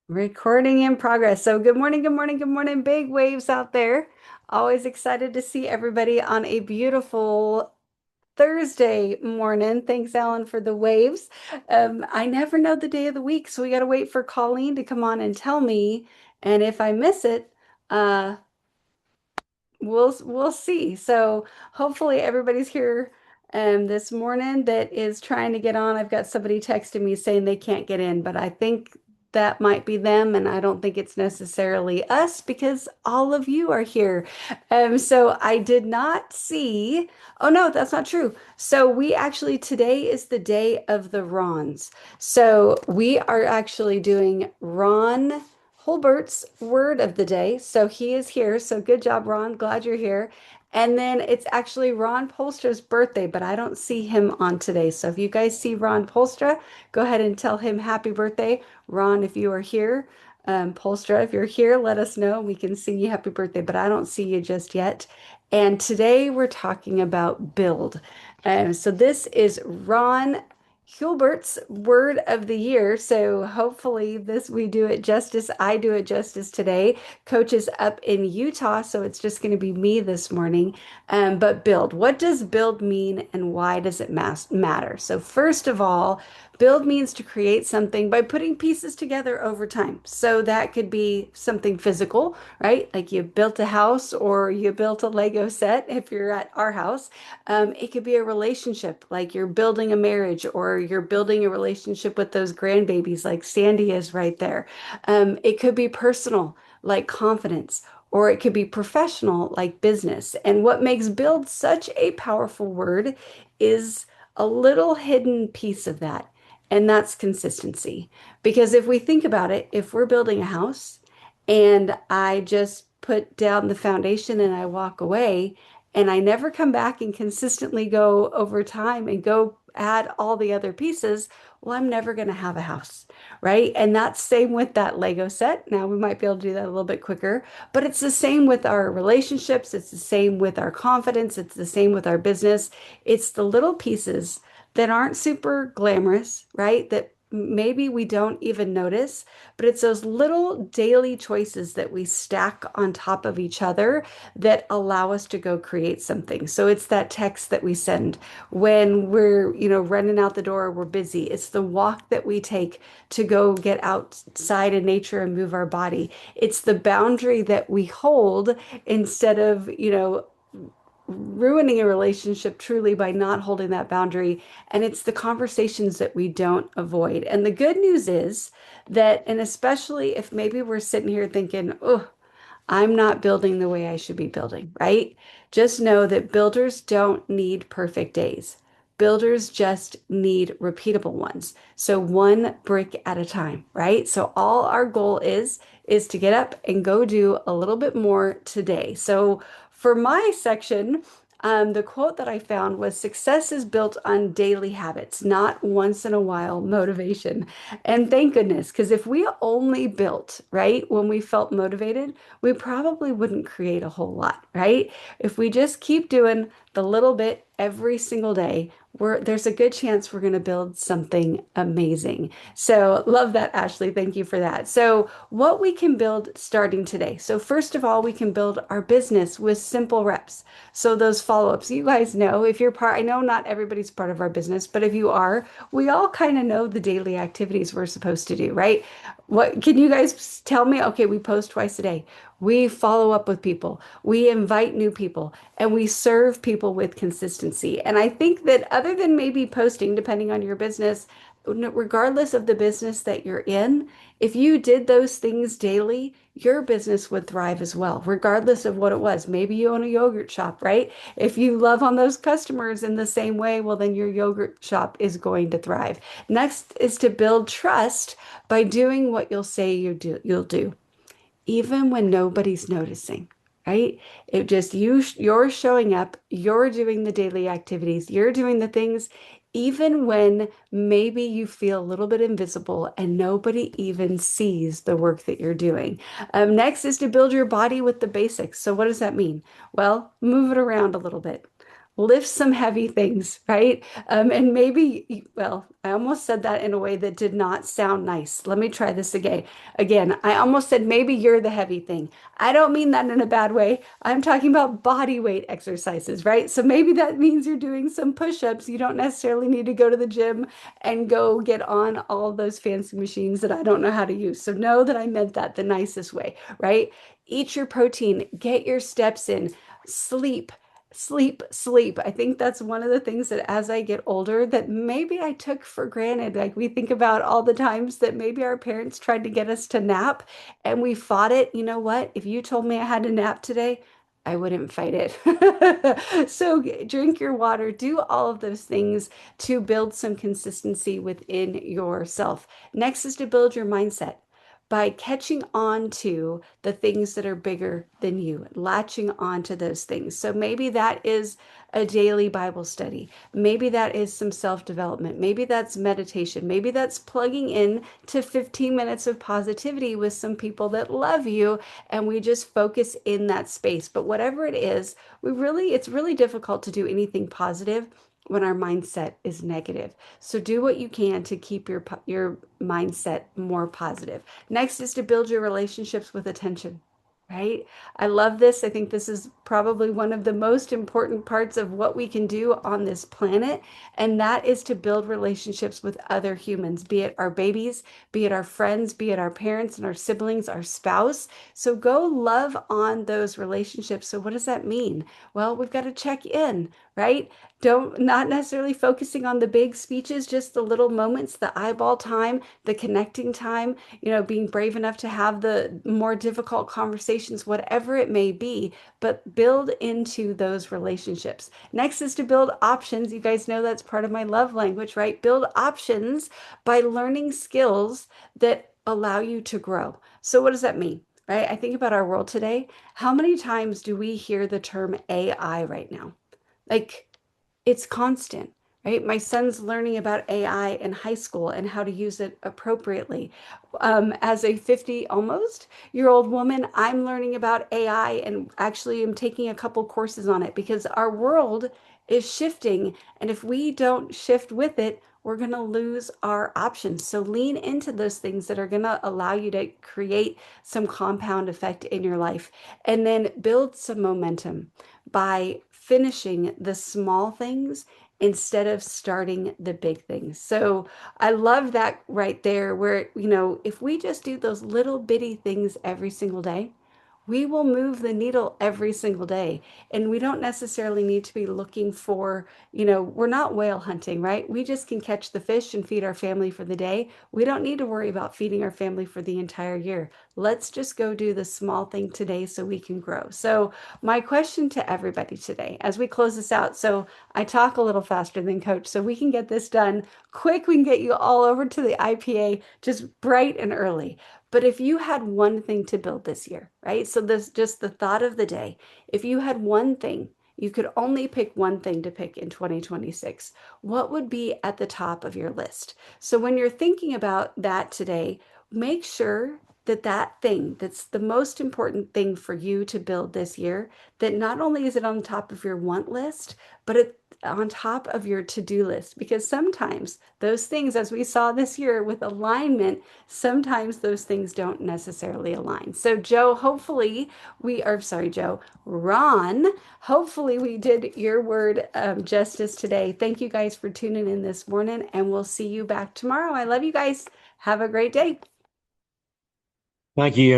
Recording in progress. So, good morning, good morning, good morning, big waves out there. Always excited to see everybody on a beautiful Thursday morning. Thanks, Alan, for the waves. I never know the day of the week, so we got to wait for Colleen to come on and tell me. And if I miss it, uh, we'll see. So hopefully everybody's here this morning that is trying to get on. I've got somebody texting me saying they can't get in, but I think that might be them, and I don't think it's necessarily us because all of you are here. So I did not see. Oh no, that's not true. So we actually today is the day of the Rons. So we are actually doing Ron Holbert's word of the day. So he is here. So good job, Ron. Glad you're here. And then it's actually Ron Polstra's birthday, but I don't see him on today. So if you guys see Ron Polstra, go ahead and tell him happy birthday. Ron, if you are here, Polstra, if you're here, let us know. We can sing you happy birthday, but I don't see you just yet. And today we're talking about build. So this is Ron Hilbert's word of the year. So hopefully this we do it justice. I do it justice today. Coach is up in Utah, so it's just going to be me this morning. But build. What does build mean and why does it matter? So first of all, build means to create something by putting pieces together over time. So that could be something physical, right? Like you built a house or you built a Lego set if you're at our house. It could be a relationship, like you're building a marriage or you're building a relationship with those grandbabies, like Sandy is right there. It could be personal, like confidence, or it could be professional, like business. And what makes build such a powerful word is a little hidden piece of that, and that's consistency. Because if we think about it, if we're building a house and I just put down the foundation and I walk away, and I never come back and consistently go over time and go add all the other pieces, well, I'm never going to have a house, right? And that's same with that Lego set. Now we might be able to do that a little bit quicker, but it's the same with our relationships. It's the same with our confidence. It's the same with our business. It's the little pieces that aren't super glamorous, right? That maybe we don't even notice, but it's those little daily choices that we stack on top of each other that allow us to go create something. So it's that text that we send when we're, running out the door, we're busy. It's the walk that we take to go get outside in nature and move our body. It's the boundary that we hold instead of, ruining a relationship truly by not holding that boundary. And it's the conversations that we don't avoid. And the good news is that, and especially if maybe we're sitting here thinking, oh, I'm not building the way I should be building, right? Just know that builders don't need perfect days. Builders just need repeatable ones. So one brick at a time, right? So all our goal is to get up and go do a little bit more today. So for my section, the quote that I found was success is built on daily habits, not once in a while motivation. And thank goodness, because if we only built, right, when we felt motivated, we probably wouldn't create a whole lot, right? If we just keep doing the little bit every single day, there's a good chance we're going to build something amazing. So, love that, Ashley. Thank you for that. So, what we can build starting today. So, first of all, we can build our business with simple reps. So, those follow-ups, you guys know if you're part, I know not everybody's part of our business, but if you are, we all kind of know the daily activities we're supposed to do, right? What can you guys tell me? Okay, we post twice a day. We follow up with people. We invite new people and we serve people with consistency. And I think that other than maybe posting, depending on your business, regardless of the business that you're in, if you did those things daily, your business would thrive as well, regardless of what it was. Maybe you own a yogurt shop, right? If you love on those customers in the same way, well, then your yogurt shop is going to thrive. Next is to build trust by doing what you'll do even when nobody's noticing, right? It just you're showing up, you're doing the daily activities, you're doing the things even when maybe you feel a little bit invisible and nobody even sees the work that you're doing. Next is to build your body with the basics. So what does that mean? Well, move it around a little bit. lift some heavy things, right? And maybe, well, I almost said that in a way that did not sound nice. Let me try this again. Again, I almost said maybe you're the heavy thing. I don't mean that in a bad way. I'm talking about body weight exercises, right? So maybe that means you're doing some push-ups. You don't necessarily need to go to the gym and go get on all those fancy machines that I don't know how to use. So know that I meant that the nicest way, right? Eat your protein, get your steps in, sleep. Sleep, sleep. I think that's one of the things that as I get older that maybe I took for granted. Like we think about all the times that maybe our parents tried to get us to nap and we fought it. You know what? If you told me I had a nap today, I wouldn't fight it. So drink your water, do all of those things to build some consistency within yourself. Next is to build your mindset by catching on to the things that are bigger than you, latching on to those things. So maybe that is a daily Bible study. Maybe that is some self-development. Maybe that's meditation. Maybe that's plugging in to 15 minutes of positivity with some people that love you and we just focus in that space. But whatever it is, it's really difficult to do anything positive when our mindset is negative. So do what you can to keep your mindset more positive. Next is to build your relationships with attention, right? I love this. I think this is probably one of the most important parts of what we can do on this planet, and that is to build relationships with other humans, be it our babies, be it our friends, be it our parents and our siblings, our spouse. So go love on those relationships. So what does that mean? Well, we've got to check in, right? Don't not necessarily focusing on the big speeches, just the little moments, the eyeball time, the connecting time, being brave enough to have the more difficult conversations, whatever it may be, but build into those relationships. Next is to build options. You guys know that's part of my love language, right? Build options by learning skills that allow you to grow. So what does that mean? Right? I think about our world today. How many times do we hear the term AI right now? Like it's constant, right? My son's learning about AI in high school and how to use it appropriately. As a 50 almost year old woman, I'm learning about AI and actually am taking a couple courses on it because our world is shifting. And if we don't shift with it, we're going to lose our options. So lean into those things that are going to allow you to create some compound effect in your life and then build some momentum by finishing the small things instead of starting the big things. So I love that right there, where, if we just do those little bitty things every single day, we will move the needle every single day. And we don't necessarily need to be looking for, we're not whale hunting, right? We just can catch the fish and feed our family for the day. We don't need to worry about feeding our family for the entire year. Let's just go do the small thing today so we can grow. So, my question to everybody today, as we close this out, so I talk a little faster than Coach, so we can get this done quick. We can get you all over to the IPA just bright and early. But if you had one thing to build this year, right? So this just the thought of the day. If you had one thing, you could only pick one thing to pick in 2026. What would be at the top of your list? So when you're thinking about that today, make sure that that thing that's the most important thing for you to build this year, that not only is it on top of your want list, but it on top of your to-do list. Because sometimes those things, as we saw this year with alignment, sometimes those things don't necessarily align. So Joe, hopefully sorry, Joe, Ron, hopefully we did your word justice today. Thank you guys for tuning in this morning, and we'll see you back tomorrow. I love you guys. Have a great day. Thank you.